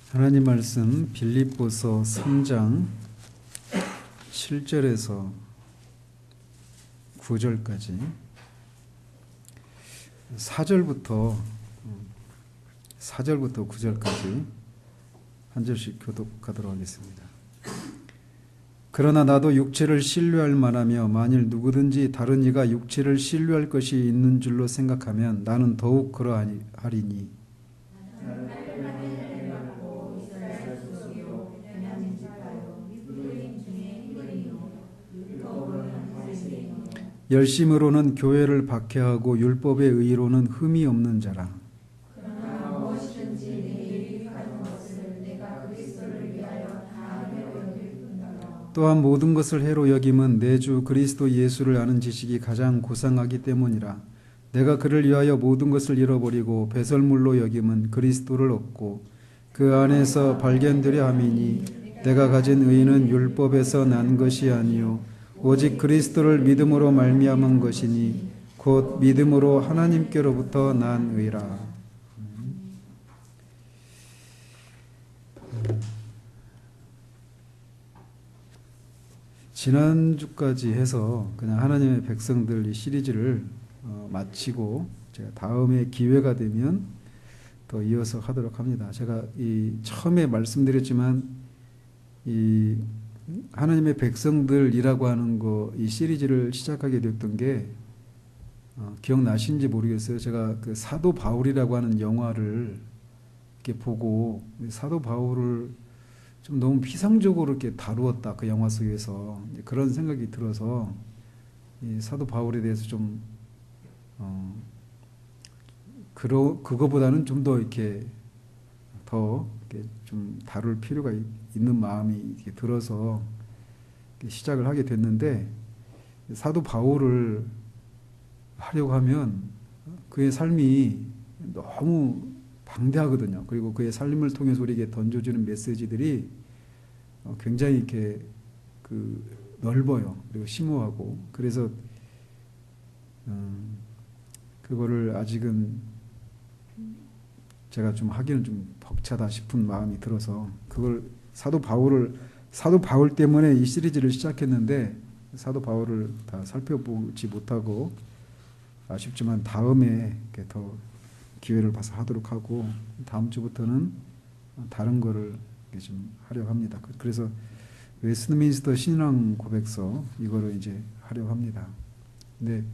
하나님 말씀 빌립보서 3장 7절에서 9절까지 4절부터 9절까지 한 절씩 교독하도록 하겠습니다. 그러나 나도 육체를 신뢰할 만하며 만일 누구든지 다른 이가 육체를 신뢰할 것이 있는 줄로 생각하면 나는 더욱 그러하리니 열심으로는 교회를 박해하고 율법의 의로는 흠이 없는 자라. 그러나 무엇이든지 내 유익하는 것을 내가 그리스도를 위하여 다 해로 여길 뿐더러 또한 모든 것을 해로 여김은 내 주 그리스도 예수를 아는 지식이 가장 고상하기 때문이라. 내가 그를 위하여 모든 것을 잃어버리고 배설물로 여김은 그리스도를 얻고 그 안에서 발견되려 함이니 내가 가진 의는 율법에서 난 것이 아니요 오직 그리스도를 믿음으로 말미암은 것이니 곧 믿음으로 하나님께로부터 난 의라. 지난주까지 해서 그냥 하나님의 백성들 이 시리즈를 마치고 제가 다음에 기회가 되면 더 이어서 하도록 합니다. 제가 처음에 말씀드렸지만 이 하나님의 백성들이라고 하는 이 시리즈를 시작하게 되었던 게 기억나신지 모르겠어요. 제가 그 사도 바울이라고 하는 영화를 이렇게 보고 사도 바울을 좀 너무 피상적으로 이렇게 다루었다, 그 영화 속에서 그런 생각이 들어서 이 사도 바울에 대해서 좀 그거보다는 좀 더 이렇게 좀 다룰 필요가 있는 마음이 이렇게 들어서 시작을 하게 됐는데, 사도 바울을 하려고 하면 그의 삶이 너무 방대하거든요. 그리고 그의 삶을 통해서 우리에게 던져주는 메시지들이 굉장히 이렇게 넓어요. 그리고 심오하고. 그래서 그거를 아직은 제가 좀 하기는 좀 벅차다 싶은 마음이 들어서 그걸 사도 바울 때문에 이 시리즈를 시작했는데 사도 바울을 다 살펴보지 못하고 아쉽지만 다음에 더 기회를 봐서 하도록 하고 다음 주부터는 다른 거를 좀 하려고 합니다. 그래서 웨스트민스터 신앙 고백서 이거를 이제 하려고 합니다. 근데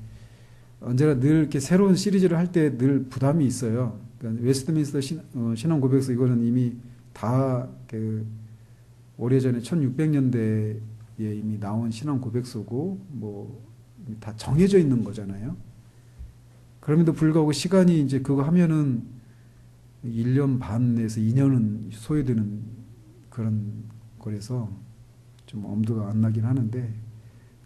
언제나 늘 이렇게 새로운 시리즈를 할 때 늘 부담이 있어요. 그러니까 웨스트민스터 신앙 고백서 이거는 이미 다 오래전에 1600년대에 이미 나온 신앙 고백서고 다 정해져 있는 거잖아요. 그럼에도 불구하고 시간이 이제 그거 하면은 1년 반에서 2년은 소요되는 그런 거라서 좀 엄두가 안 나긴 하는데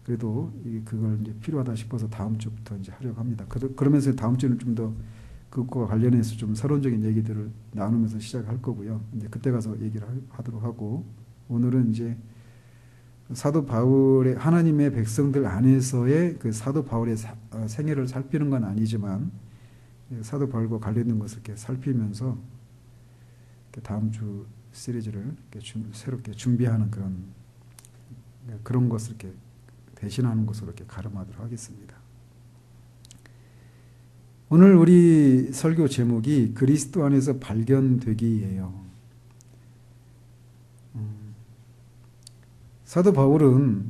그래도 그걸 이제 필요하다 싶어서 다음 주부터 이제 하려고 합니다. 그러면서 다음 주는 좀 더 그것과 관련해서 좀 서론적인 얘기들을 나누면서 시작할 거고요. 이제 그때 가서 얘기를 하도록 하고, 오늘은 이제 사도 바울의 하나님의 백성들 안에서의 그 사도 바울의 생애를 살피는 건 아니지만 사도 바울과 관련된 것을 이렇게 살피면서 다음 주 시리즈를 이렇게 새롭게 준비하는 그런 것을 이렇게 대신하는 것으로 이렇게 가름하도록 하겠습니다. 오늘 우리 설교 제목이 그리스도 안에서 발견되기예요. 사도 바울은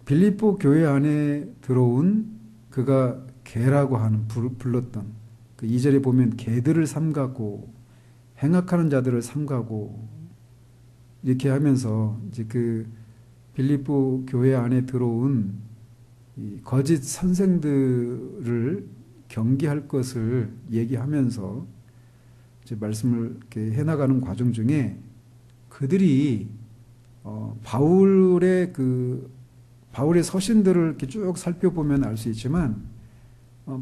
빌립보 교회 안에 들어온 그가 개라고 하는 불렀던 그 2절에 보면 개들을 삼가고 행악하는 자들을 삼가고 이렇게 하면서 이제 그 빌립보 교회 안에 들어온 이 거짓 선생들을 경계할 것을 얘기하면서 이제 말씀을 이렇게 해나가는 과정 중에 그들이 바울의 서신들을 이렇게 쭉 살펴보면 알 수 있지만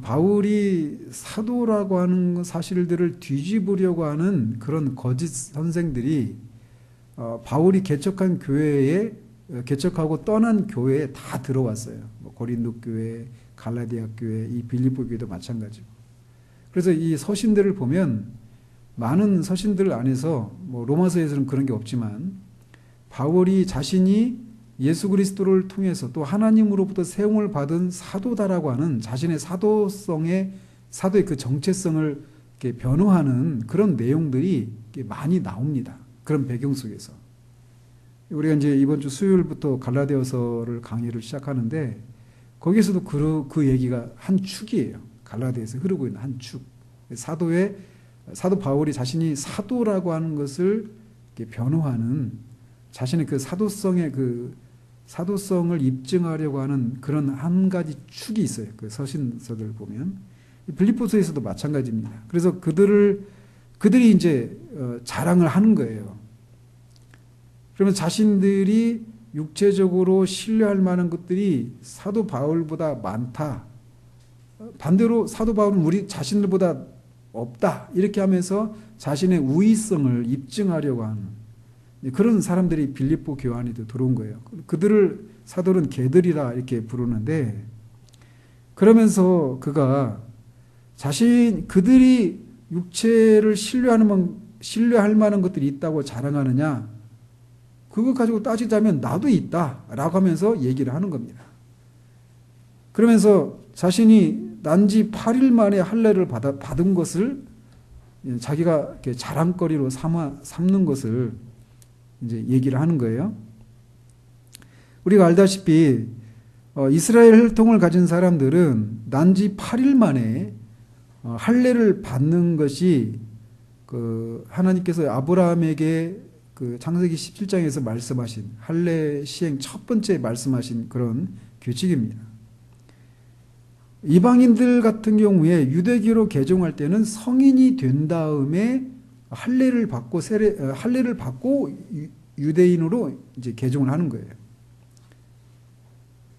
바울이 사도라고 하는 사실들을 뒤집으려고 하는 그런 거짓 선생들이 바울이 개척하고 떠난 교회에 다 들어왔어요. 고린도 교회, 갈라디아 교회, 이 빌립보 교회도 마찬가지고. 그래서 이 서신들을 보면 많은 서신들 안에서 뭐 로마서에서는 그런 게 없지만 바울이 자신이 예수 그리스도를 통해서 또 하나님으로부터 세움을 받은 사도다라고 하는 자신의 사도의 그 정체성을 이렇게 변호하는 그런 내용들이 많이 나옵니다. 그런 배경 속에서. 우리가 이제 이번 주 수요일부터 갈라디아서를 강의를 시작하는데 거기에서도 그 얘기가 한 축이에요. 갈라디아에서 흐르고 있는 한 축. 사도 바울이 자신이 사도라고 하는 것을 변호하는 자신의 그 사도성을 입증하려고 하는 그런 한 가지 축이 있어요. 그 서신서들 보면. 빌립보서에서도 마찬가지입니다. 그래서 그들이 이제 자랑을 하는 거예요. 그러면 자신들이 육체적으로 신뢰할 만한 것들이 사도 바울보다 많다. 반대로 사도 바울은 우리 자신들보다 없다. 이렇게 하면서 자신의 우위성을 입증하려고 하는 그런 사람들이 빌립보 교회 안에도 들어온 거예요. 그들을 사도는 개들이라 이렇게 부르는데 그러면서 그가 그들이 육체를 신뢰할 만한 것들이 있다고 자랑하느냐? 그거 가지고 따지자면 나도 있다라고 하면서 얘기를 하는 겁니다. 그러면서 자신이 난지 8일 만에 할례를 받은 것을 자기가 이렇게 자랑거리로 삼는 것을 이제 얘기를 하는 거예요. 우리가 알다시피 이스라엘 혈통을 가진 사람들은 난지 8일 만에 할례를 받는 것이 하나님께서 아브라함에게 그 창세기 17장에서 말씀하신 할례 시행 첫 번째 말씀하신 그런 규칙입니다. 이방인들 같은 경우에 유대교로 개종할 때는 성인이 된 다음에 할례를 받고 유대인으로 이제 개종을 하는 거예요.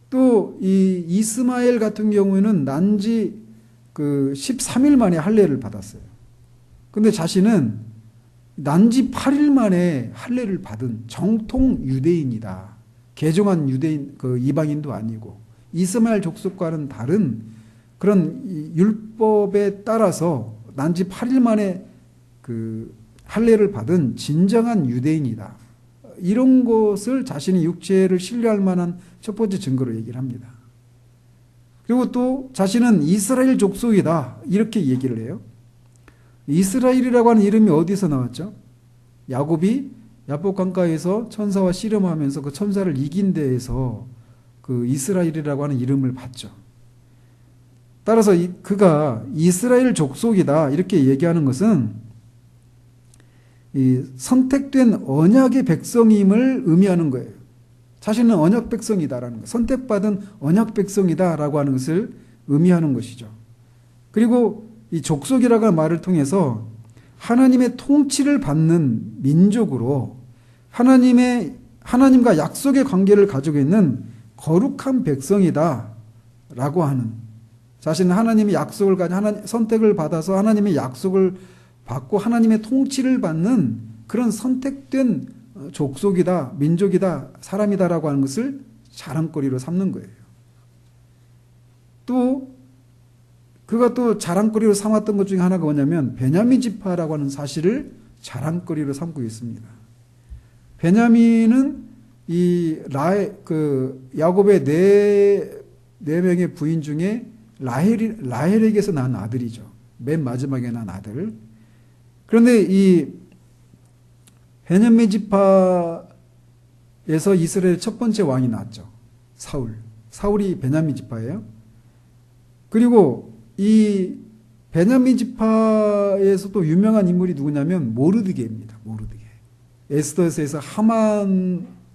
또 이 이스마엘 같은 경우에는 난지 13일 만에 할례를 받았어요. 근데 자신은 난지 8일 만에 할례를 받은 정통 유대인이다. 개종한 유대인, 이방인도 아니고 이스마엘 족속과는 다른 그런 율법에 따라서 난지 8일 만에 할례를 받은 진정한 유대인이다. 이런 것을 자신이 육체를 신뢰할 만한 첫 번째 증거로 얘기를 합니다. 그리고 또 자신은 이스라엘 족속이다. 이렇게 얘기를 해요. 이스라엘이라고 하는 이름이 어디서 나왔죠? 야곱이 야복 강가에서 천사와 씨름하면서 그 천사를 이긴 데에서 그 이스라엘이라고 하는 이름을 받죠. 따라서 그가 이스라엘 족속이다. 이렇게 얘기하는 것은 이 선택된 언약의 백성임을 의미하는 거예요. 자신은 언약 백성이다라는 것, 선택받은 언약 백성이다라고 하는 것을 의미하는 것이죠. 그리고 이 족속이라고 하는 말을 통해서 하나님의 통치를 받는 민족으로 하나님과 약속의 관계를 가지고 있는 거룩한 백성이다라고 하는 자신은 하나님의 약속을 가진 선택을 받아서 하나님의 약속을 받고 하나님의 통치를 받는 그런 선택된 족속이다, 민족이다, 사람이다라고 하는 것을 자랑거리로 삼는 거예요. 또 그가 또 자랑거리로 삼았던 것 중에 하나가 뭐냐면 베냐민 지파라고 하는 사실을 자랑거리로 삼고 있습니다. 베냐민은 야곱의 네 명의 부인 중에 라헬에게서 난 아들이죠. 맨 마지막에 난 아들. 그런데 이 베냐민 지파에서 이스라엘 첫 번째 왕이 나왔죠. 사울이 베냐민 지파예요. 그리고 이 베냐민 지파에서 또 유명한 인물이 누구냐면 모르드게입니다. 모르드게. 에스더에서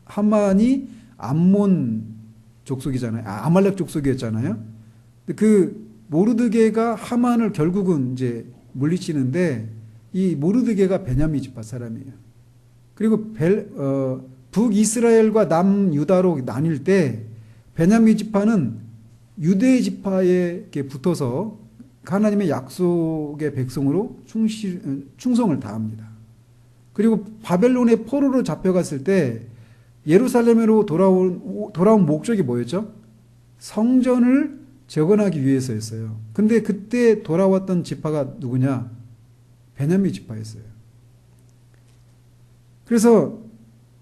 하만이 암몬 족속이잖아요. 아말렉 족속이었잖아요. 그 모르드게가 하만을 결국은 이제 물리치는데 이 모르드게가 베냐민 지파 사람이에요. 그리고 북이스라엘과 남유다로 나뉠 때 베냐민 지파는 유대 지파에 붙어서 하나님의 약속의 백성으로 충성을 다합니다. 그리고 바벨론의 포로로 잡혀갔을 때 예루살렘으로 돌아온 목적이 뭐였죠? 성전을 재건하기 위해서였어요. 근데 그때 돌아왔던 지파가 누구냐? 베냐민 지파였어요. 그래서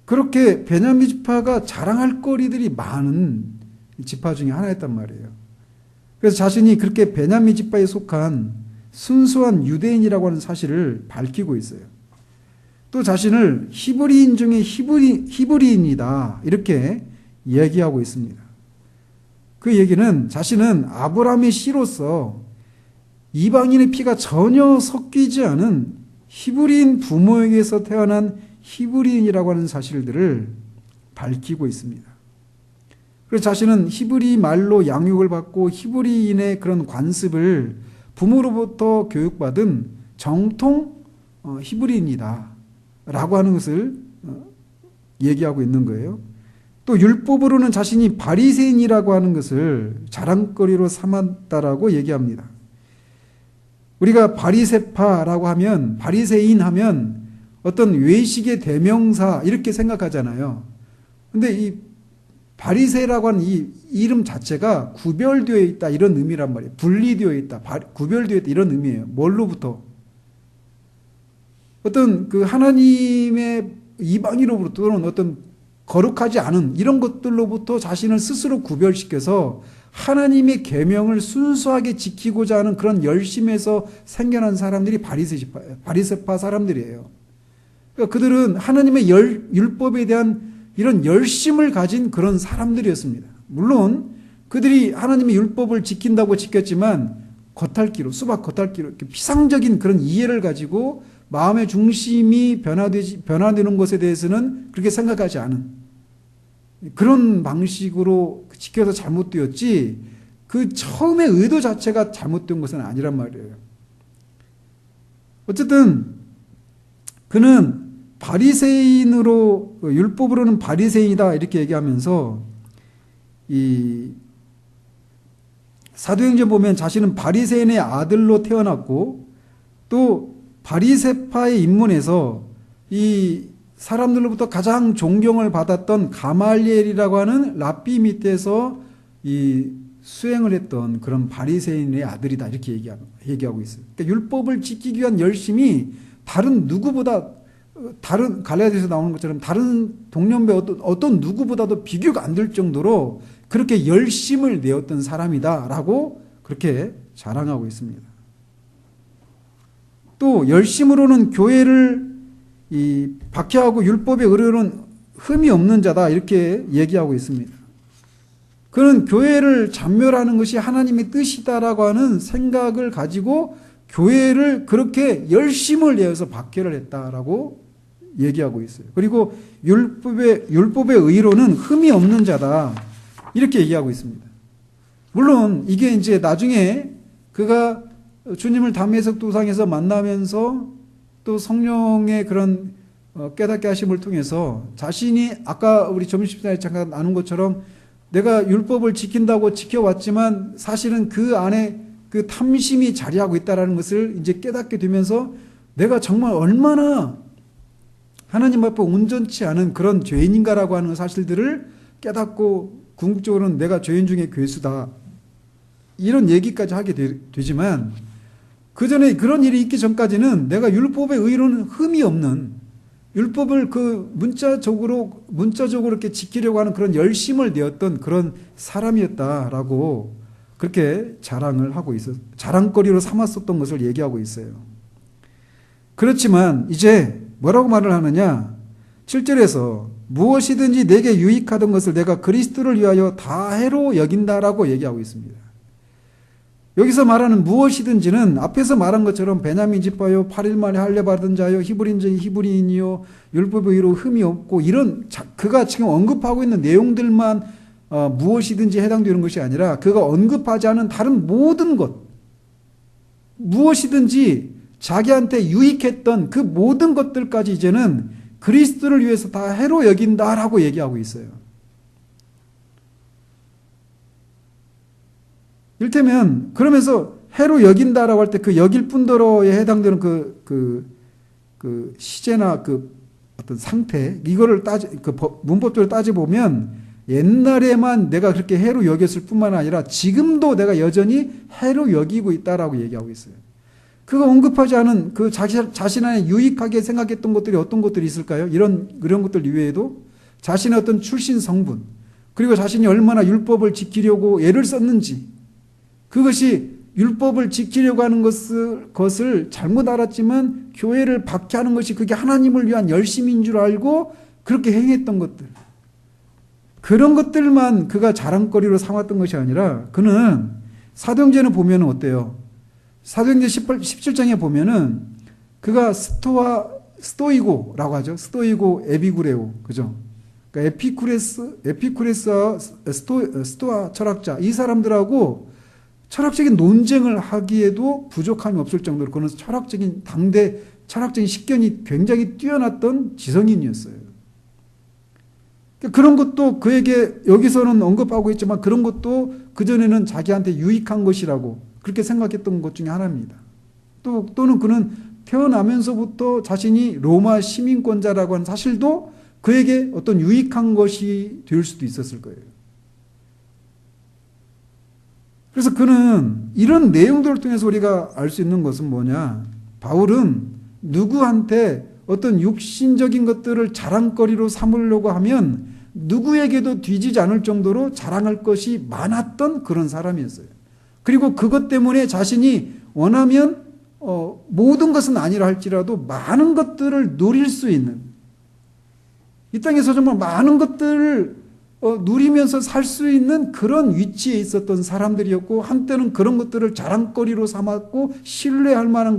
그렇게 베냐민 지파가 자랑할 거리들이 많은 지파 중에 하나였단 말이에요. 그래서 자신이 그렇게 베냐민 지파에 속한 순수한 유대인이라고 하는 사실을 밝히고 있어요. 또 자신을 히브리인 중에 히브리인이다 이렇게 얘기하고 있습니다. 그 얘기는 자신은 아브라함의 씨로서 이방인의 피가 전혀 섞이지 않은 히브리인 부모에게서 태어난 히브리인이라고 하는 사실들을 밝히고 있습니다. 그래서 자신은 히브리 말로 양육을 받고 히브리인의 그런 관습을 부모로부터 교육받은 정통 히브리인이다 라고 하는 것을 얘기하고 있는 거예요. 또 율법으로는 자신이 바리새인이라고 하는 것을 자랑거리로 삼았다라고 얘기합니다. 우리가 바리새파라고 하면, 바리새인 하면 어떤 외식의 대명사 이렇게 생각하잖아요. 근데 이 바리새라고 하는 이 이름 자체가 구별되어 있다 이런 의미란 말이에요. 분리되어 있다, 구별되어 있다 이런 의미예요. 뭘로부터? 어떤 그 하나님의 이방인으로부터 또는 어떤 거룩하지 않은 이런 것들로부터 자신을 스스로 구별시켜서 하나님의 계명을 순수하게 지키고자 하는 그런 열심에서 생겨난 사람들이 바리새파 사람들이에요. 그러니까 그들은 하나님의 율법에 대한 이런 열심을 가진 그런 사람들이었습니다. 물론 그들이 하나님의 율법을 지킨다고 지켰지만 겉핥기로, 수박 겉핥기로 이렇게 피상적인 그런 이해를 가지고 마음의 중심이 변화되는 것에 대해서는 그렇게 생각하지 않은 그런 방식으로 지켜서 잘못되었지 그 처음의 의도 자체가 잘못된 것은 아니란 말이에요. 어쨌든 그는 바리새인으로 율법으로는 바리새인이다 이렇게 얘기하면서 이 사도행전 보면 자신은 바리새인의 아들로 태어났고 또 바리새파의 입문에서 이 사람들로부터 가장 존경을 받았던 가말리엘이라고 하는 랍비 밑에서 이 수행을 했던 그런 바리새인의 아들이다 이렇게 얘기하고 있어요. 그러니까 율법을 지키기 위한 열심이 다른 누구보다 다른 갈라디아서에서 나오는 것처럼 다른 동년배 어떤 누구보다도 비교가 안 될 정도로 그렇게 열심을 내었던 사람이다라고 그렇게 자랑하고 있습니다. 또 열심으로는 교회를 이 박해하고 율법의 의료는 흠이 없는 자다 이렇게 얘기하고 있습니다. 그는 교회를 잔멸하는 것이 하나님의 뜻이다라고 하는 생각을 가지고 교회를 그렇게 열심을 내어서 박해를 했다라고 얘기하고 있어요. 그리고 율법의 의로는 흠이 없는 자다 이렇게 얘기하고 있습니다. 물론 이게 이제 나중에 그가 주님을 담에색도상에서 만나면서 또 성령의 그런 깨닫게 하심을 통해서 자신이 아까 우리 점심시간에 잠깐 나눈 것처럼 내가 율법을 지킨다고 지켜왔지만 사실은 그 안에 그 탐심이 자리하고 있다는 것을 이제 깨닫게 되면서 내가 정말 얼마나 하나님 앞에 온전치 않은 그런 죄인인가라고 하는 사실들을 깨닫고 궁극적으로는 내가 죄인 중에 괴수다 이런 얘기까지 하게 되지만 그 전에 그런 일이 있기 전까지는 내가 율법의 의로는 흠이 없는 율법을 그 문자적으로 이렇게 지키려고 하는 그런 열심을 내었던 그런 사람이었다라고 그렇게 자랑을 하고 자랑거리로 삼았었던 것을 얘기하고 있어요. 그렇지만 이제 뭐라고 말을 하느냐? 7절에서 무엇이든지 내게 유익하던 것을 내가 그리스도를 위하여 다 해로 여긴다라고 얘기하고 있습니다. 여기서 말하는 무엇이든지는 앞에서 말한 것처럼 베냐민 지파요, 8일 만에 할례받은 자요, 히브리인 중에 히브리인이요, 율법의 의로 흠이 없고 이런 그가 지금 언급하고 있는 내용들만 무엇이든지 해당되는 것이 아니라 그가 언급하지 않은 다른 모든 것 무엇이든지 자기한테 유익했던 그 모든 것들까지 이제는 그리스도를 위해서 다 해로 여긴다라고 얘기하고 있어요. 이를테면 그러면서 해로 여긴다라고 할 때 그 여길 뿐더러에 해당되는 그 시제나 그 어떤 상태 이거를 문법적으로 따져보면 옛날에만 내가 그렇게 해로 여겼을 뿐만 아니라 지금도 내가 여전히 해로 여기고 있다라고 얘기하고 있어요. 그거 언급하지 않은 그 자신 안에 유익하게 생각했던 것들이 어떤 것들이 있을까요? 그런 것들 이외에도 자신의 어떤 출신 성분, 그리고 자신이 얼마나 율법을 지키려고 애를 썼는지, 그것이 율법을 지키려고 하는 것을 잘못 알았지만 교회를 박해하는 것이 그게 하나님을 위한 열심인 줄 알고 그렇게 행했던 것들, 그런 것들만 그가 자랑거리로 삼았던 것이 아니라, 그는 사도행전에 보면 어때요? 사도행전 17장에 보면은 그가 스토이고라고 하죠. 스토이고 에피쿠레오, 그죠? 그러니까 에피쿠레스와 스토아 철학자, 이 사람들하고 철학적인 논쟁을 하기에도 부족함이 없을 정도로 그는 당대 철학적인 식견이 굉장히 뛰어났던 지성인이었어요. 그런 것도 그에게 여기서는 언급하고 있지만 그런 것도 그전에는 자기한테 유익한 것이라고 그렇게 생각했던 것 중에 하나입니다. 또는 그는 태어나면서부터 자신이 로마 시민권자라고 하는 사실도 그에게 어떤 유익한 것이 될 수도 있었을 거예요. 그래서 그는 이런 내용들을 통해서 우리가 알 수 있는 것은 뭐냐? 바울은 누구한테 어떤 육신적인 것들을 자랑거리로 삼으려고 하면 누구에게도 뒤지지 않을 정도로 자랑할 것이 많았던 그런 사람이었어요. 그리고 그것 때문에 자신이 원하면 모든 것은 아니라 할지라도 많은 것들을 누릴 수 있는, 이 땅에서 정말 많은 것들을 누리면서 살 수 있는 그런 위치에 있었던 사람들이었고, 한때는 그런 것들을 자랑거리로 삼았고 신뢰할 만한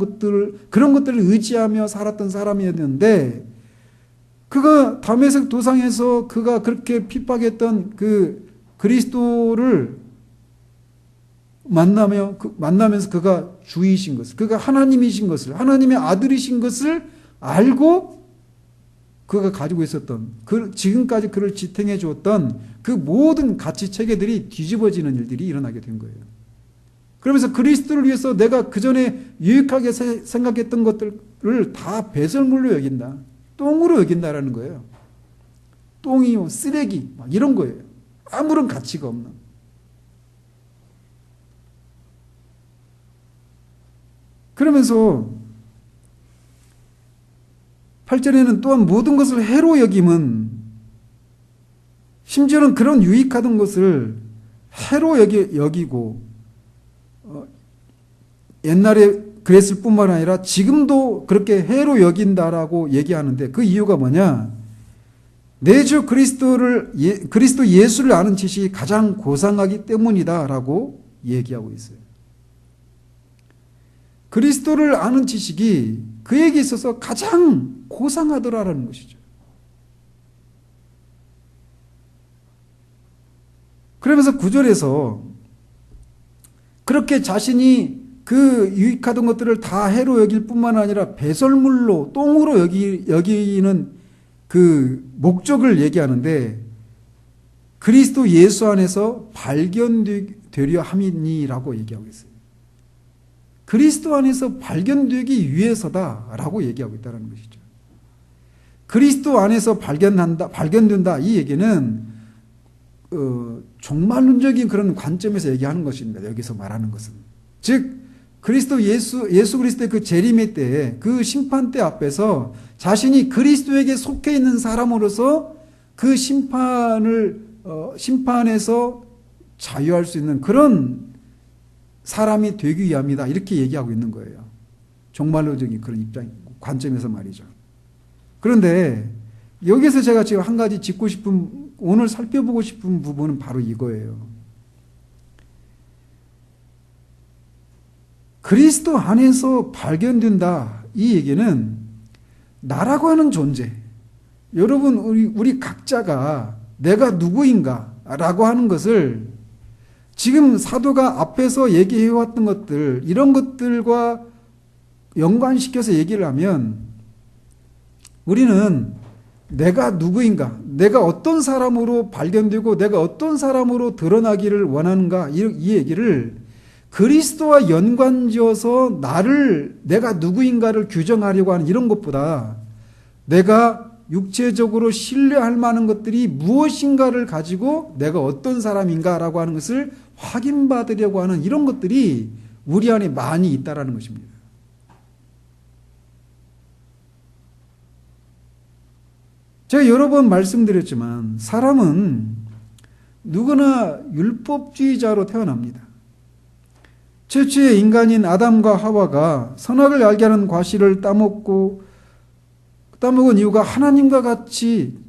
그런 것들을 의지하며 살았던 사람이었는데, 그가 다메섹 도상에서 그가 그렇게 핍박했던 그 그리스도를 만나면서 그가 주이신 것을, 그가 하나님이신 것을, 하나님의 아들이신 것을 알고 그가 가지고 있었던, 지금까지 그를 지탱해 주었던 그 모든 가치 체계들이 뒤집어지는 일들이 일어나게 된 거예요. 그러면서 그리스도를 위해서 내가 그전에 유익하게 생각했던 것들을 다 배설물로 여긴다, 똥으로 여긴다라는 거예요. 똥이요, 쓰레기, 막 이런 거예요. 아무런 가치가 없는. 그러면서 8절에는 또한 모든 것을 해로 여김은, 심지어는 그런 유익하던 것을 해로 여기고 옛날에 그랬을 뿐만 아니라 지금도 그렇게 해로 여긴다라고 얘기하는데, 그 이유가 뭐냐? 내 주 그리스도 예수를 아는 지식이 가장 고상하기 때문이다라고 얘기하고 있어요. 그리스도를 아는 지식이 그에게 있어서 가장 고상하더라라는 것이죠. 그러면서 9절에서 그렇게 자신이 그 유익하던 것들을 다 해로 여길 뿐만 아니라 배설물로, 똥으로 여기는 그 목적을 얘기하는데, 그리스도 예수 안에서 발견되려 함이니라고 얘기하고 있어요. 그리스도 안에서 발견되기 위해서다라고 얘기하고 있다는 것이죠. 그리스도 안에서 발견된다, 이 얘기는 종말론적인 그런 관점에서 얘기하는 것입니다. 여기서 말하는 것은, 즉 예수 그리스도의 그 재림의 때에, 그 심판 때 앞에서 자신이 그리스도에게 속해 있는 사람으로서 그 심판에서 자유할 수 있는 그런 사람이 되기 위함이다, 이렇게 얘기하고 있는 거예요. 종말론적인 그런 관점에서 말이죠. 그런데 여기서 제가 지금 한 가지 오늘 살펴보고 싶은 부분은 바로 이거예요. 그리스도 안에서 발견된다, 이 얘기는 나라고 하는 존재, 여러분 우리 각자가 내가 누구인가 라고 하는 것을 지금 사도가 앞에서 얘기해왔던 것들, 이런 것들과 연관시켜서 얘기를 하면 우리는 내가 누구인가, 내가 어떤 사람으로 발견되고 내가 어떤 사람으로 드러나기를 원하는가, 이 얘기를 그리스도와 연관지어서 내가 누구인가를 규정하려고 하는 이런 것보다, 내가 육체적으로 신뢰할 만한 것들이 무엇인가를 가지고 내가 어떤 사람인가라고 하는 것을 확인받으려고 하는 이런 것들이 우리 안에 많이 있다라는 것입니다. 제가 여러 번 말씀드렸지만 사람은 누구나 율법주의자로 태어납니다. 최초의 인간인 아담과 하와가 선악을 알게 하는 과실을 따먹은 이유가 하나님과 같이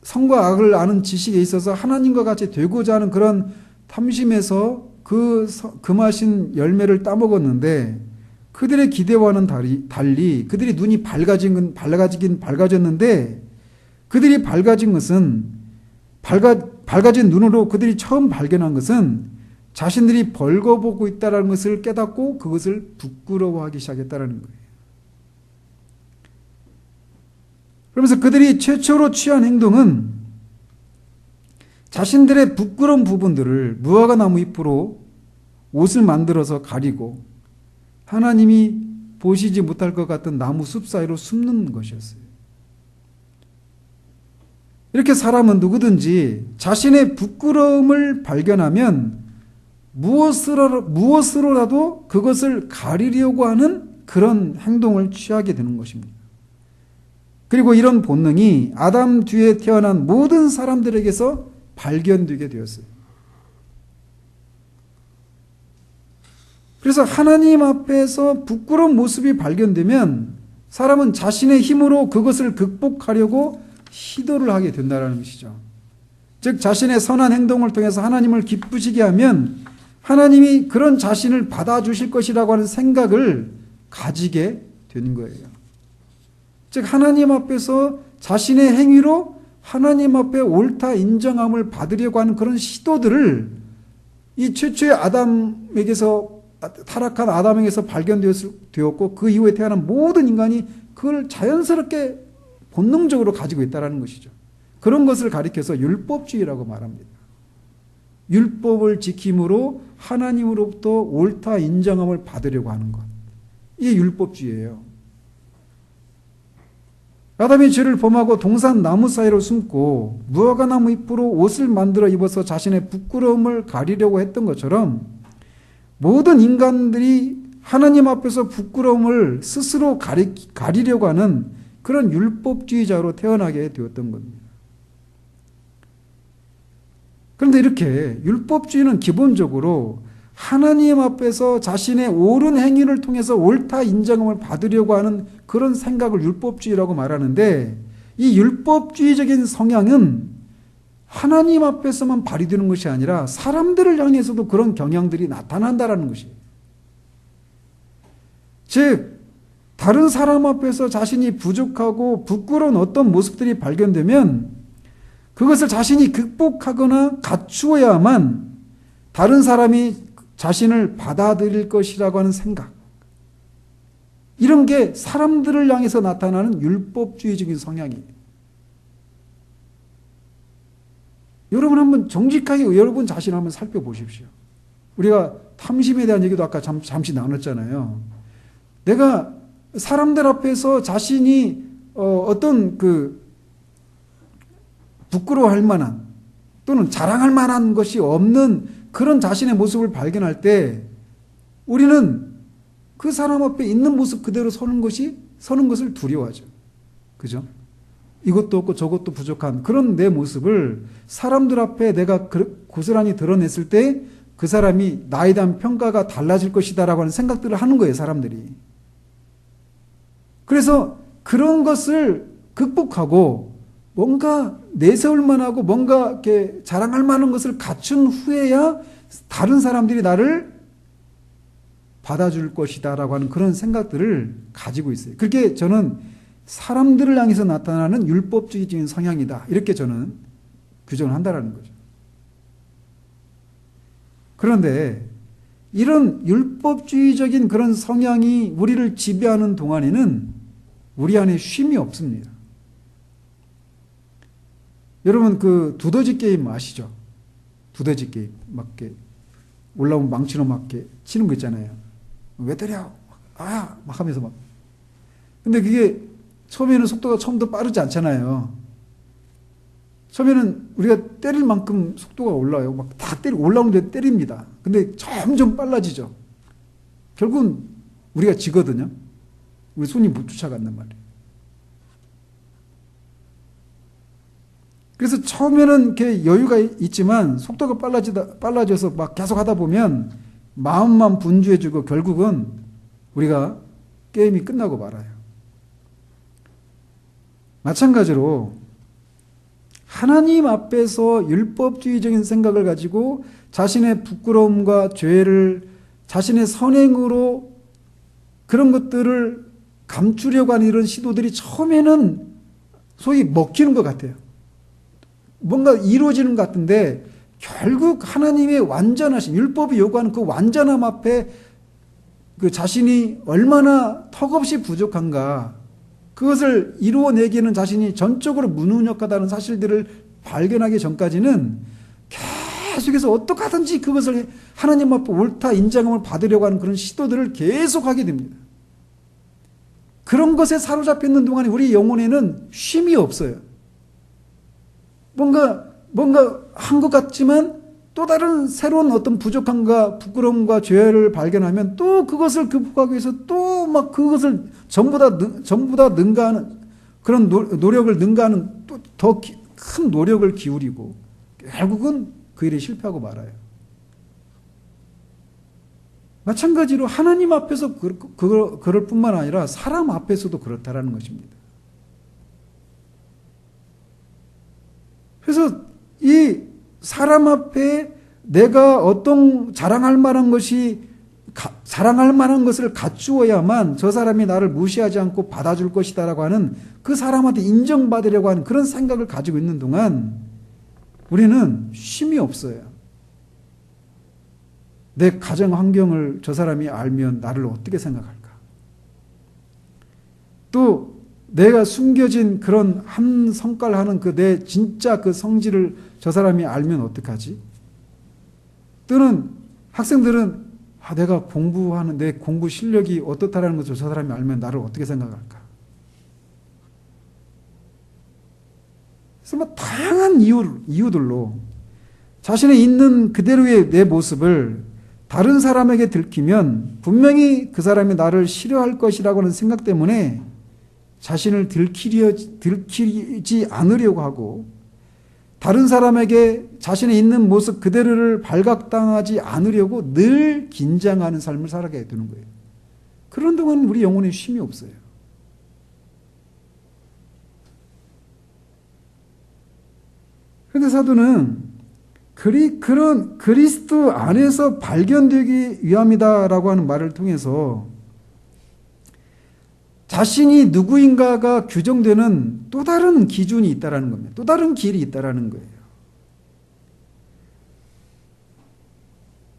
선과 악을 아는 지식에 있어서 하나님과 같이 되고자 하는 그런 탐심에서 그 맛인 열매를 따먹었는데, 그들의 기대와는 달리 그들이 눈이 밝아졌는데, 그들이 밝아진 눈으로 그들이 처음 발견한 것은 자신들이 벌거보고 있다는 것을 깨닫고 그것을 부끄러워하기 시작했다는 거예요. 그러면서 그들이 최초로 취한 행동은 자신들의 부끄러운 부분들을 무화과 나무 잎으로 옷을 만들어서 가리고 하나님이 보시지 못할 것 같은 나무 숲 사이로 숨는 것이었어요. 이렇게 사람은 누구든지 자신의 부끄러움을 발견하면 무엇으로라도 그것을 가리려고 하는 그런 행동을 취하게 되는 것입니다. 그리고 이런 본능이 아담 뒤에 태어난 모든 사람들에게서 발견되게 되었어요. 그래서 하나님 앞에서 부끄러운 모습이 발견되면 사람은 자신의 힘으로 그것을 극복하려고 시도를 하게 된다는 것이죠. 즉 자신의 선한 행동을 통해서 하나님을 기쁘시게 하면 하나님이 그런 자신을 받아주실 것이라고 하는 생각을 가지게 되는 거예요. 즉 하나님 앞에서 자신의 행위로 하나님 앞에 옳다 인정함을 받으려고 하는 그런 시도들을 이 최초의 타락한 아담에게서 발견되었고 그 이후에 태어난 모든 인간이 그걸 자연스럽게 본능적으로 가지고 있다는 것이죠. 그런 것을 가리켜서 율법주의라고 말합니다. 율법을 지킴으로 하나님으로부터 옳다 인정함을 받으려고 하는 것. 이게 율법주의예요. 아담이 죄를 범하고 동산 나무 사이로 숨고 무화과 나무 잎으로 옷을 만들어 입어서 자신의 부끄러움을 가리려고 했던 것처럼 모든 인간들이 하나님 앞에서 부끄러움을 스스로 가리려고 하는 그런 율법주의자로 태어나게 되었던 겁니다. 그런데 이렇게 율법주의는 기본적으로 하나님 앞에서 자신의 옳은 행위를 통해서 옳다 인정함을 받으려고 하는 그런 생각을 율법주의라고 말하는데, 이 율법주의적인 성향은 하나님 앞에서만 발휘되는 것이 아니라 사람들을 향해서도 그런 경향들이 나타난다는 것이에요. 즉 다른 사람 앞에서 자신이 부족하고 부끄러운 어떤 모습들이 발견되면 그것을 자신이 극복하거나 갖추어야만 다른 사람이 자신을 받아들일 것이라고 하는 생각, 이런 게 사람들을 향해서 나타나는 율법주의적인 성향이에요. 여러분 한번 정직하게 여러분 자신을 한번 살펴보십시오. 우리가 탐심에 대한 얘기도 아까 잠시 나눴잖아요. 내가 사람들 앞에서 자신이 어떤 부끄러워할 만한 또는 자랑할 만한 것이 없는 그런 자신의 모습을 발견할 때 우리는 그 사람 앞에 있는 모습 그대로 서는 것을 두려워하죠. 그죠? 이것도 없고 저것도 부족한 그런 내 모습을 사람들 앞에 내가 고스란히 드러냈을 때 그 사람이 나에 대한 평가가 달라질 것이다라고 하는 생각들을 하는 거예요, 사람들이. 그래서 그런 것을 극복하고 뭔가 내세울 만하고 뭔가 이렇게 자랑할 만한 것을 갖춘 후에야 다른 사람들이 나를 받아줄 것이다라고 하는 그런 생각들을 가지고 있어요. 그렇게 저는 사람들을 향해서 나타나는 율법주의적인 성향이다, 이렇게 저는 규정을 한다라는 거죠. 그런데 이런 율법주의적인 그런 성향이 우리를 지배하는 동안에는 우리 안에 쉼이 없습니다. 여러분 두더지 게임 아시죠? 두더지 게임 막 올라오면 망치로 막 치는 거 있잖아요. 왜 때려? 막 하면서 막. 근데 그게 처음에는 속도가 처음부터 빠르지 않잖아요. 처음에는 우리가 때릴 만큼 속도가 올라요. 막 다 올라오는데 때립니다. 근데 점점 빨라지죠. 결국은 우리가 지거든요. 우리 손이 못 쫓아간단 말이에요. 그래서 처음에는 이렇게 여유가 있지만 속도가 빨라져서 막 계속 하다 보면 마음만 분주해지고 결국은 우리가 게임이 끝나고 말아요. 마찬가지로 하나님 앞에서 율법주의적인 생각을 가지고 자신의 부끄러움과 죄를 자신의 선행으로 그런 것들을 감추려고 하는 이런 시도들이 처음에는 소위 먹히는 것 같아요. 뭔가 이루어지는 것 같은데 결국 하나님의 완전하심, 율법이 요구하는 그 완전함 앞에 그 자신이 얼마나 턱없이 부족한가, 그것을 이루어내기는 자신이 전적으로 무능력하다는 사실들을 발견하기 전까지는 계속해서 어떻게 하든지 그것을 하나님 앞에 옳다 인정함을 받으려고 하는 그런 시도들을 계속하게 됩니다. 그런 것에 사로잡혀 있는 동안에 우리 영혼에는 쉼이 없어요. 뭔가 한 것 같지만 또 다른 새로운 어떤 부족함과 부끄러움과 죄를 발견하면 또 그것을 극복하기 위해서 또 막 그것을 전부 다 능가하는 그런 노력을 능가하는 또 더 큰 노력을 기울이고 결국은 그 일이 실패하고 말아요. 마찬가지로 하나님 앞에서 그럴 뿐만 아니라 사람 앞에서도 그렇다라는 것입니다. 그래서 이 사람 앞에 내가 어떤 자랑할 만한 것을 갖추어야만 저 사람이 나를 무시하지 않고 받아줄 것이다라고 하는 그 사람한테 인정받으려고 하는 그런 생각을 가지고 있는 동안 우리는 쉼이 없어요. 내 가정 환경을 저 사람이 알면 나를 어떻게 생각할까? 또 내가 숨겨진 그런 한 성깔 하는 그 내 진짜 그 성질을 저 사람이 알면 어떡하지? 또는 학생들은 내가 공부하는 내 공부 실력이 어떻다라는 것을 저 사람이 알면 나를 어떻게 생각할까? 그래서 뭐 다양한 이유들로 자신의 있는 그대로의 내 모습을 다른 사람에게 들키면 분명히 그 사람이 나를 싫어할 것이라고 하는 생각 때문에 자신을 들키지 않으려고 하고 다른 사람에게 자신의 있는 모습 그대로를 발각당하지 않으려고 늘 긴장하는 삶을 살아가게 되는 거예요. 그런 동안 우리 영혼에 쉼이 없어요. 그런데 사도는 그런 그리스도 안에서 발견되기 위함이다라고 하는 말을 통해서 자신이 누구인가가 규정되는 또 다른 기준이 있다라는 겁니다. 또 다른 길이 있다라는 거예요.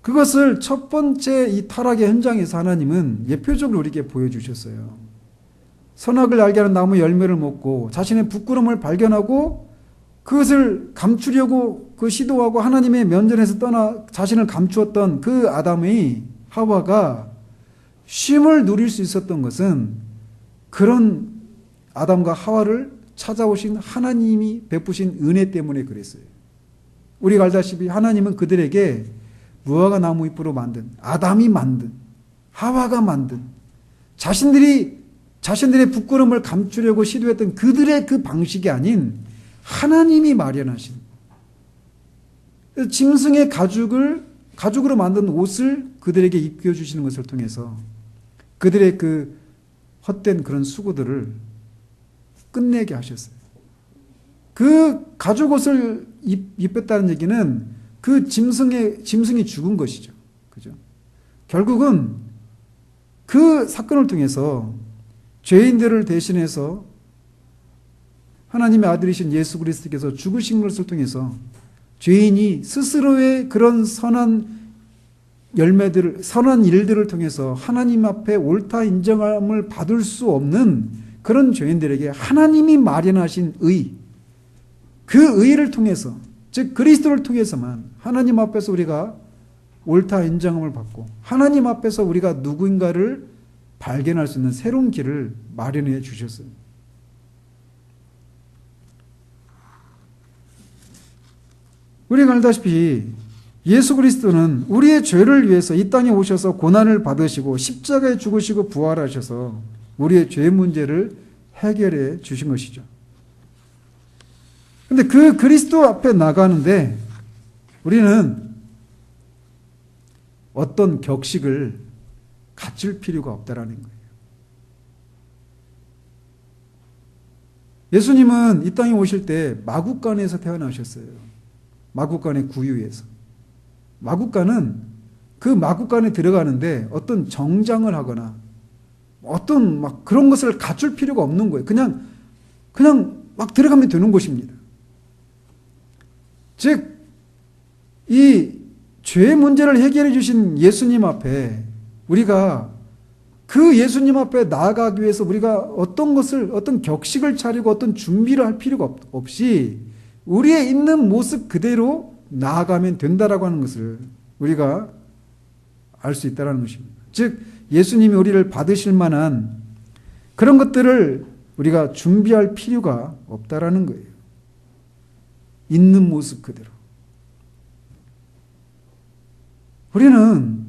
그것을 첫 번째 이 타락의 현장에서 하나님은 예표적으로 우리에게 보여주셨어요. 선악을 알게 하는 나무 열매를 먹고 자신의 부끄러움을 발견하고 그것을 감추려고 그 시도하고 하나님의 면전에서 떠나 자신을 감추었던 그 아담의 하와가 쉼을 누릴 수 있었던 것은 그런 아담과 하와를 찾아오신 하나님이 베푸신 은혜 때문에 그랬어요. 우리가 알다시피 하나님은 그들에게 무화과 나무 잎으로 만든, 아담이 만든, 하와가 만든, 자신들의 부끄러움을 감추려고 시도했던 그들의 그 방식이 아닌 하나님이 마련하신 짐승의 가죽으로 만든 옷을 그들에게 입혀주시는 것을 통해서 그들의 그 헛된 그런 수고들을 끝내게 하셨어요. 그 가죽 옷을 입혔다는 얘기는 그 짐승이 죽은 것이죠. 그죠? 결국은 그 사건을 통해서 죄인들을 대신해서 하나님의 아들이신 예수 그리스도께서 죽으신 것을 통해서 죄인이 스스로의 그런 선한 일들을 통해서 하나님 앞에 옳다 인정함을 받을 수 없는 그런 죄인들에게 하나님이 마련하신 의, 그 의를 통해서, 즉 그리스도를 통해서만 하나님 앞에서 우리가 옳다 인정함을 받고 하나님 앞에서 우리가 누구인가를 발견할 수 있는 새로운 길을 마련해 주셨어요. 우리가 알다시피 예수 그리스도는 우리의 죄를 위해서 이 땅에 오셔서 고난을 받으시고 십자가에 죽으시고 부활하셔서 우리의 죄 문제를 해결해 주신 것이죠. 근데 그 그리스도 앞에 나가는데 우리는 어떤 격식을 갖출 필요가 없다라는 거예요. 예수님은 이 땅에 오실 때 마국간에서 태어나셨어요. 마국간의 구유에서. 마국간은 그 마국간에 들어가는데 어떤 정장을 하거나 어떤 막 그런 것을 갖출 필요가 없는 거예요. 그냥 막 들어가면 되는 곳입니다. 즉, 이 죄의 문제를 해결해 주신 예수님 앞에 우리가 그 예수님 앞에 나아가기 위해서 우리가 어떤 격식을 차리고 어떤 준비를 할 필요가 없이 우리의 있는 모습 그대로 나아가면 된다라고 하는 것을 우리가 알 수 있다는 것입니다. 즉, 예수님이 우리를 받으실 만한 그런 것들을 우리가 준비할 필요가 없다라는 거예요. 있는 모습 그대로. 우리는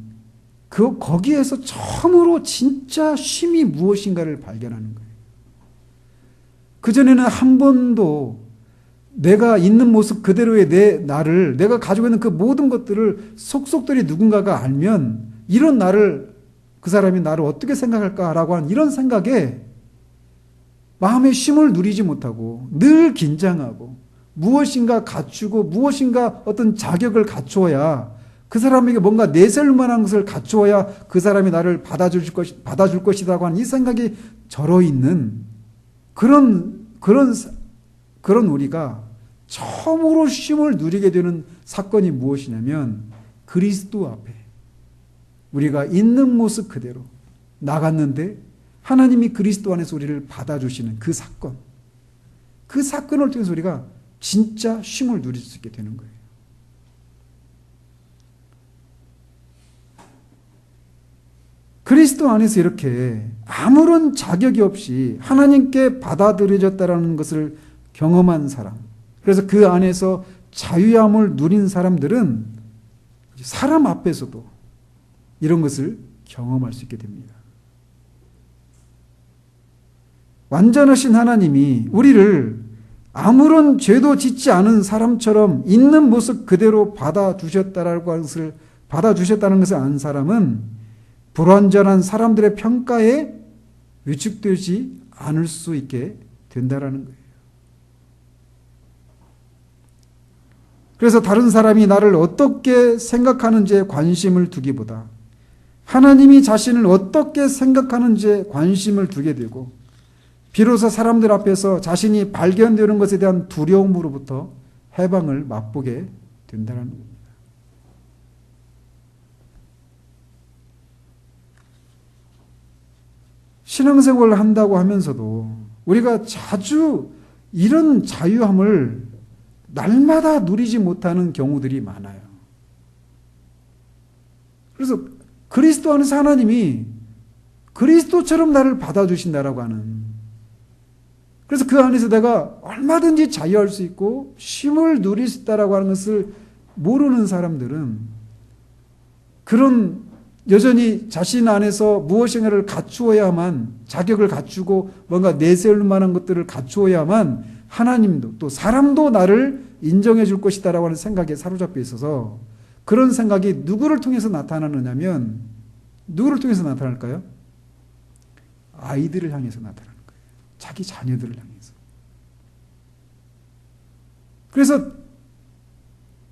거기에서 처음으로 진짜 쉼이 무엇인가를 발견하는 거예요. 그전에는 한 번도 내가 있는 모습 그대로의 나를, 내가 가지고 있는 그 모든 것들을 속속들이 누군가가 알면 그 사람이 나를 어떻게 생각할까라고 하는 이런 생각에 마음의 쉼을 누리지 못하고 늘 긴장하고 무엇인가 갖추고 무엇인가 어떤 자격을 갖추어야 그 사람에게 뭔가 내세울 만한 것을 갖추어야 그 사람이 나를 받아줄 것이라고 하는 이 생각이 절어 있는 그런 우리가 처음으로 쉼을 누리게 되는 사건이 무엇이냐면 그리스도 앞에 우리가 있는 모습 그대로 나갔는데 하나님이 그리스도 안에서 우리를 받아주시는 그 사건. 그 사건을 통해서 우리가 진짜 쉼을 누릴 수 있게 되는 거예요. 그리스도 안에서 이렇게 아무런 자격이 없이 하나님께 받아들여졌다는 것을 경험한 사람, 그래서 그 안에서 자유함을 누린 사람들은 사람 앞에서도 이런 것을 경험할 수 있게 됩니다. 완전하신 하나님이 우리를 아무런 죄도 짓지 않은 사람처럼 있는 모습 그대로 받아주셨다는 것을 아는 사람은 불완전한 사람들의 평가에 위축되지 않을 수 있게 된다는 거예요. 그래서 다른 사람이 나를 어떻게 생각하는지에 관심을 두기보다 하나님이 자신을 어떻게 생각하는지에 관심을 두게 되고 비로소 사람들 앞에서 자신이 발견되는 것에 대한 두려움으로부터 해방을 맛보게 된다는 겁니다. 신앙생활을 한다고 하면서도 우리가 자주 이런 자유함을 날마다 누리지 못하는 경우들이 많아요. 그래서 그리스도 안에서 하나님이 그리스도처럼 나를 받아주신다라고 하는, 그래서 그 안에서 내가 얼마든지 자유할 수 있고 쉼을 누릴 수 있다라고 하는 것을 모르는 사람들은 그런 여전히 자신 안에서 무엇인가를 갖추어야만, 자격을 갖추고 뭔가 내세울 만한 것들을 갖추어야만 하나님도 또 사람도 나를 인정해 줄 것이다라고 하는 생각에 사로잡혀 있어서 그런 생각이 누구를 통해서 나타나느냐면, 누구를 통해서 나타날까요? 아이들을 향해서 나타나는 거예요. 자기 자녀들을 향해서. 그래서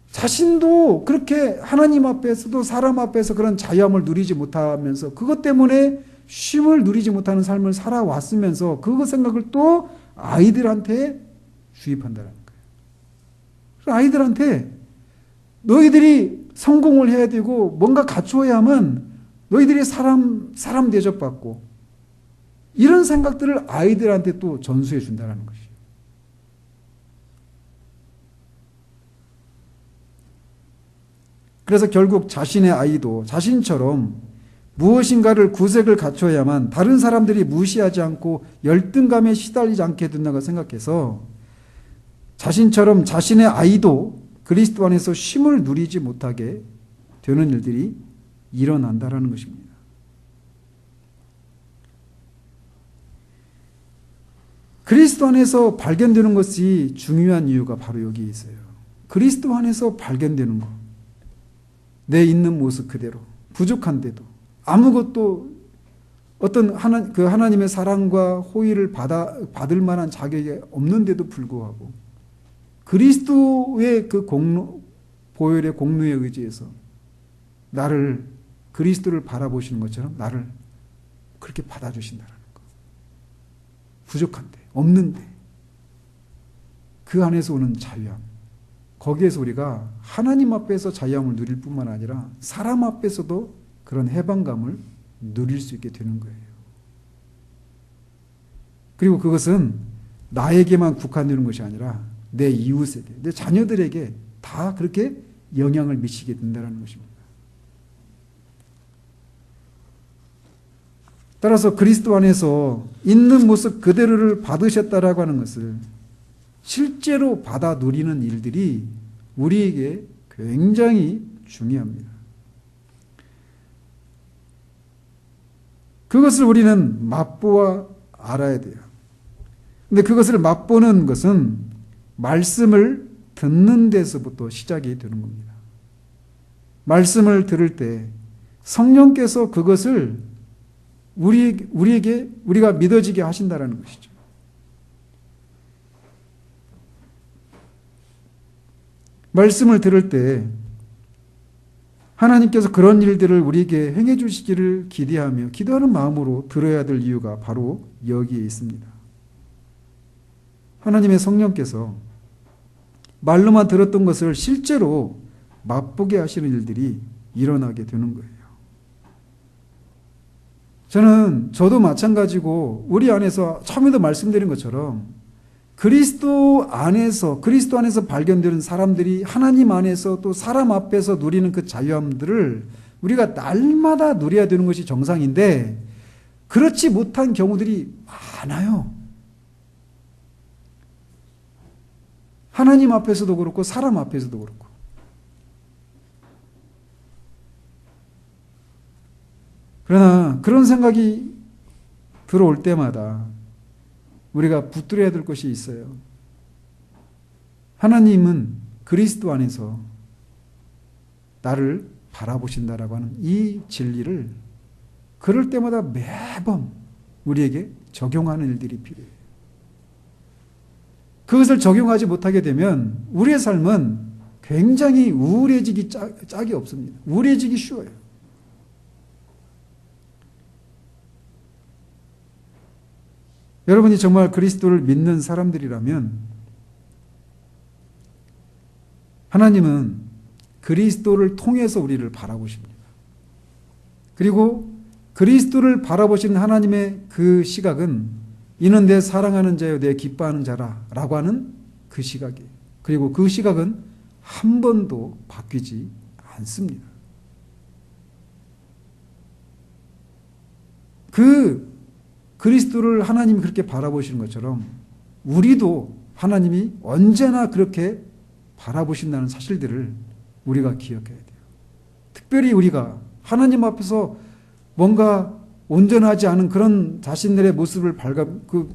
자신도 그렇게 하나님 앞에서도 사람 앞에서 그런 자유함을 누리지 못하면서 그것 때문에 쉼을 누리지 못하는 삶을 살아왔으면서 그 생각을 또 아이들한테 주입한다는 거예요. 그래서 아이들한테 너희들이 성공을 해야 되고 뭔가 갖추어야만 너희들이 사람 대접받고, 이런 생각들을 아이들한테 또 전수해 준다는 것이에요. 그래서 결국 자신의 아이도 자신처럼 무엇인가를 구색을 갖춰야만 다른 사람들이 무시하지 않고 열등감에 시달리지 않게 된다고 생각해서 자신처럼 자신의 아이도 그리스도 안에서 쉼을 누리지 못하게 되는 일들이 일어난다는 것입니다. 그리스도 안에서 발견되는 것이 중요한 이유가 바로 여기 있어요. 그리스도 안에서 발견되는 것. 내 있는 모습 그대로 부족한데도 아무것도 어떤 하나님의 사랑과 호의를 받을 만한 자격이 없는데도 불구하고 그리스도의 그 보혈의 공로에 의지해서 나를 그리스도를 바라보시는 것처럼 나를 그렇게 받아주신다는 거. 부족한데 없는데 그 안에서 오는 자유함. 거기에서 우리가 하나님 앞에서 자유함을 누릴 뿐만 아니라 사람 앞에서도 그런 해방감을 누릴 수 있게 되는 거예요. 그리고 그것은 나에게만 국한되는 것이 아니라 내 이웃에게, 내 자녀들에게 다 그렇게 영향을 미치게 된다는 것입니다. 따라서 그리스도 안에서 있는 모습 그대로를 받으셨다라고 하는 것을 실제로 받아 누리는 일들이 우리에게 굉장히 중요합니다. 그것을 우리는 맛보아 알아야 돼요. 근데 그것을 맛보는 것은 말씀을 듣는 데서부터 시작이 되는 겁니다. 말씀을 들을 때 성령께서 그것을 우리가 믿어지게 하신다라는 것이죠. 말씀을 들을 때 하나님께서 그런 일들을 우리에게 행해 주시기를 기대하며 기도하는 마음으로 들어야 될 이유가 바로 여기에 있습니다. 하나님의 성령께서 말로만 들었던 것을 실제로 맛보게 하시는 일들이 일어나게 되는 거예요. 저도 마찬가지고 우리 안에서 처음에도 말씀드린 것처럼 그리스도 안에서 발견되는 사람들이 하나님 안에서 또 사람 앞에서 누리는 그 자유함들을 우리가 날마다 누려야 되는 것이 정상인데 그렇지 못한 경우들이 많아요. 하나님 앞에서도 그렇고 사람 앞에서도 그렇고. 그러나 그런 생각이 들어올 때마다 우리가 붙들어야 될 것이 있어요. 하나님은 그리스도 안에서 나를 바라보신다라고 하는 이 진리를 그럴 때마다 매번 우리에게 적용하는 일들이 필요해요. 그것을 적용하지 못하게 되면 우리의 삶은 굉장히 우울해지기 짝이 없습니다. 우울해지기 쉬워요. 여러분이 정말 그리스도를 믿는 사람들이라면 하나님은 그리스도를 통해서 우리를 바라보십니다. 그리고 그리스도를 바라보시는 하나님의 그 시각은 이는 내 사랑하는 자요 내 기뻐하는 자라 라고 하는 그 시각이에요. 그리고 그 시각은 한 번도 바뀌지 않습니다. 그리스도를 하나님이 그렇게 바라보시는 것처럼 우리도 하나님이 언제나 그렇게 바라보신다는 사실들을 우리가 기억해야 돼요. 특별히 우리가 하나님 앞에서 뭔가 온전하지 않은 그런 자신들의 모습을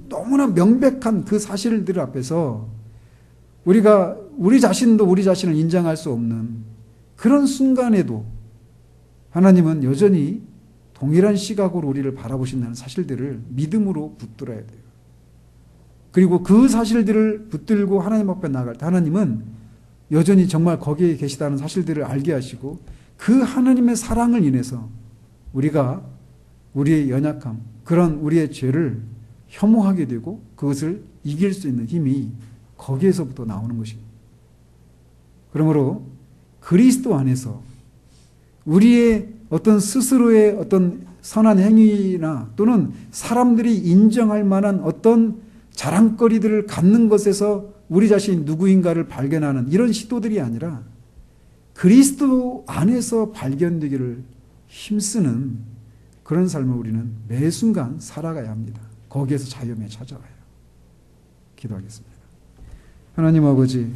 너무나 명백한 그 사실들 앞에서 우리가 우리 자신도 우리 자신을 인정할 수 없는 그런 순간에도 하나님은 여전히 동일한 시각으로 우리를 바라보신다는 사실들을 믿음으로 붙들어야 돼요. 그리고 그 사실들을 붙들고 하나님 앞에 나아갈 때 하나님은 여전히 정말 거기에 계시다는 사실들을 알게 하시고 그 하나님의 사랑을 인해서 우리가 우리의 연약함, 그런 우리의 죄를 혐오하게 되고 그것을 이길 수 있는 힘이 거기에서부터 나오는 것입니다. 그러므로 그리스도 안에서 우리의 어떤 스스로의 어떤 선한 행위나 또는 사람들이 인정할 만한 어떤 자랑거리들을 갖는 것에서 우리 자신이 누구인가를 발견하는 이런 시도들이 아니라 그리스도 안에서 발견되기를 힘쓰는 그런 삶을 우리는 매 순간 살아가야 합니다. 거기에서 자유함에 찾아가요. 기도하겠습니다. 하나님 아버지,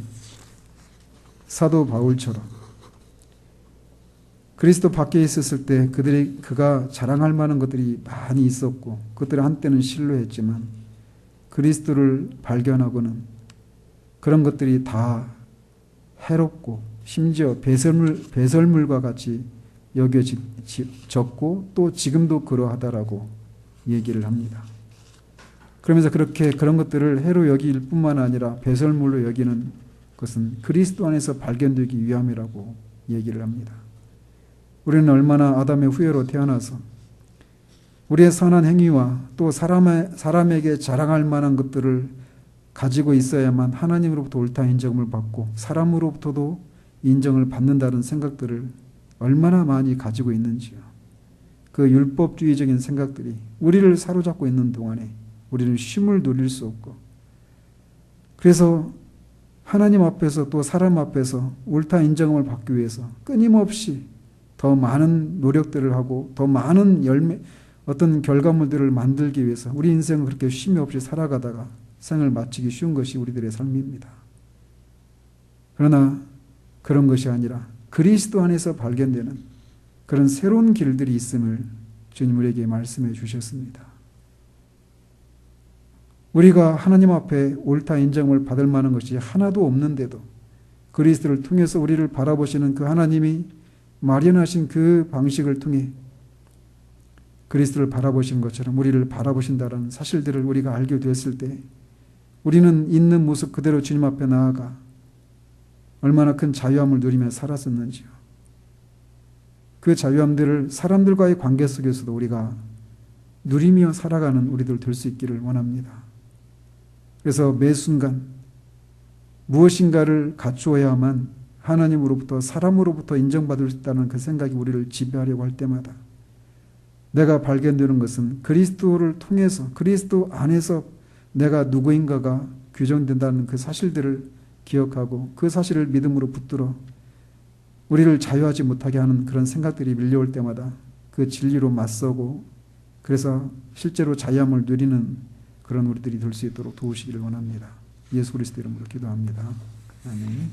사도 바울처럼 그리스도 밖에 있었을 때 그가 자랑할 만한 것들이 많이 있었고 그것들을 한때는 신뢰했지만 그리스도를 발견하고는 그런 것들이 다 해롭고 심지어 배설물과 같이 여겨졌고 또 지금도 그러하다라고 얘기를 합니다. 그러면서 그런 것들을 해로 여길 뿐만 아니라 배설물로 여기는 것은 그리스도 안에서 발견되기 위함이라고 얘기를 합니다. 우리는 얼마나 아담의 후예로 태어나서 우리의 선한 행위와 또 사람에게 자랑할 만한 것들을 가지고 있어야만 하나님으로부터 옳다 인정을 받고 사람으로부터도 인정을 받는다는 생각들을 얼마나 많이 가지고 있는지요. 그 율법주의적인 생각들이 우리를 사로잡고 있는 동안에 우리는 쉼을 누릴 수 없고, 그래서 하나님 앞에서 또 사람 앞에서 옳다 인정을 받기 위해서 끊임없이 더 많은 노력들을 하고 더 많은 어떤 결과물들을 만들기 위해서 우리 인생은 그렇게 쉼이 없이 살아가다가 생을 마치기 쉬운 것이 우리들의 삶입니다. 그러나 그런 것이 아니라 그리스도 안에서 발견되는 그런 새로운 길들이 있음을 주님 우리에게 말씀해 주셨습니다. 우리가 하나님 앞에 옳다 인정을 받을 만한 것이 하나도 없는데도 그리스도를 통해서 우리를 바라보시는 그 하나님이 마련하신 그 방식을 통해 그리스도를 바라보신 것처럼 우리를 바라보신다는 사실들을 우리가 알게 되었을 때 우리는 있는 모습 그대로 주님 앞에 나아가 얼마나 큰 자유함을 누리며 살았었는지요. 그 자유함들을 사람들과의 관계 속에서도 우리가 누리며 살아가는 우리들 될 수 있기를 원합니다. 그래서 매 순간 무엇인가를 갖추어야만 하나님으로부터 사람으로부터 인정받을 수 있다는 그 생각이 우리를 지배하려고 할 때마다 내가 발견되는 것은 그리스도를 통해서 그리스도 안에서 내가 누구인가가 규정된다는 그 사실들을 기억하고 그 사실을 믿음으로 붙들어 우리를 자유하지 못하게 하는 그런 생각들이 밀려올 때마다 그 진리로 맞서고 그래서 실제로 자유함을 누리는 그런 우리들이 될 수 있도록 도우시기를 원합니다. 예수 그리스도 이름으로 기도합니다. 아멘.